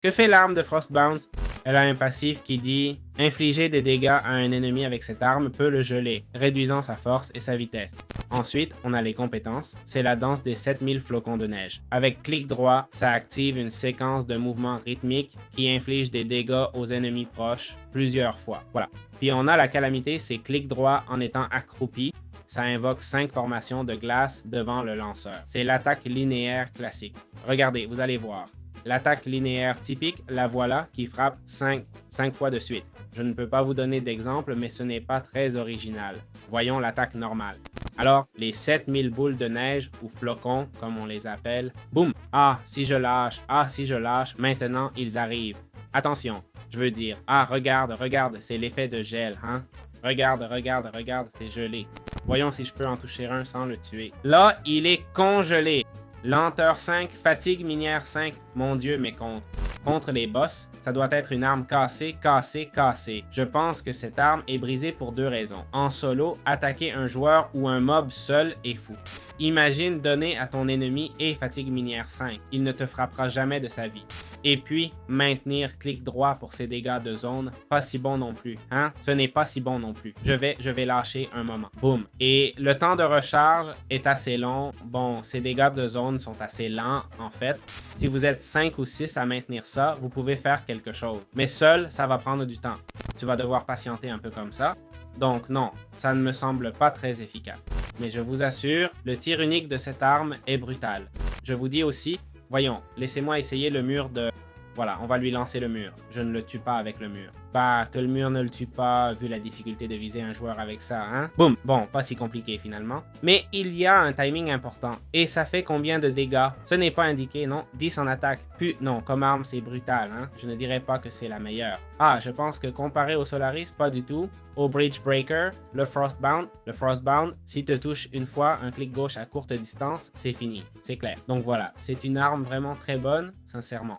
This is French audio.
Que fait l'arme de Frostbound? Elle a un passif qui dit « Infliger des dégâts à un ennemi avec cette arme peut le geler, réduisant sa force et sa vitesse. » Ensuite, on a les compétences. C'est la danse des 7000 flocons de neige. Avec clic droit, ça active une séquence de mouvements rythmiques qui inflige des dégâts aux ennemis proches plusieurs fois. Voilà. Puis on a la calamité, c'est clic droit en étant accroupi. Ça invoque 5 formations de glace devant le lanceur. C'est l'attaque linéaire classique. Regardez, vous allez voir. L'attaque linéaire typique, la voilà, qui frappe 5 fois de suite. Je ne peux pas vous donner d'exemple, mais ce n'est pas très original. Voyons l'attaque normale. Alors, les 7000 boules de neige, ou flocons, comme on les appelle, boum! Ah, si je lâche, maintenant ils arrivent. Attention, je veux dire, ah, regarde, c'est l'effet de gel, hein? Regarde, c'est gelé. Voyons si je peux en toucher un sans le tuer. Là, il est congelé. Lenteur 5, fatigue minière 5, mon Dieu, mais contre les boss, ça doit être une arme cassée. Je pense que cette arme est brisée pour 2 raisons. En solo, attaquer un joueur ou un mob seul est fou. Imagine donner à ton ennemi et fatigue minière 5. Il ne te frappera jamais de sa vie. Et puis, maintenir clic droit pour ses dégâts de zone, pas si bon non plus, hein? Ce n'est pas si bon non plus. Je vais lâcher un moment. Boum. Et le temps de recharge est assez long. Bon, ces dégâts de zone sont assez lents, en fait. Si vous êtes 5 ou 6 à maintenir ça, vous pouvez faire quelque chose. Mais seul, ça va prendre du temps. Tu vas devoir patienter un peu comme ça. Donc non, ça ne me semble pas très efficace. Mais je vous assure, le tir unique de cette arme est brutal. Je vous dis aussi, voyons, laissez-moi essayer le mur de... Voilà, on va lui lancer le mur. Je ne le tue pas avec le mur. Bah, que le mur ne le tue pas, vu la difficulté de viser un joueur avec ça, hein? Boum! Bon, pas si compliqué finalement. Mais il y a un timing important. Et ça fait combien de dégâts? Ce n'est pas indiqué, non? 10 en attaque. Puis, non, comme arme, c'est brutal, hein? Je ne dirais pas que c'est la meilleure. Ah, je pense que comparé au Solaris, pas du tout. Au Bridge Breaker, le Frostbound, si te touche une fois un clic gauche à courte distance, c'est fini. C'est clair. Donc voilà, c'est une arme vraiment très bonne, sincèrement.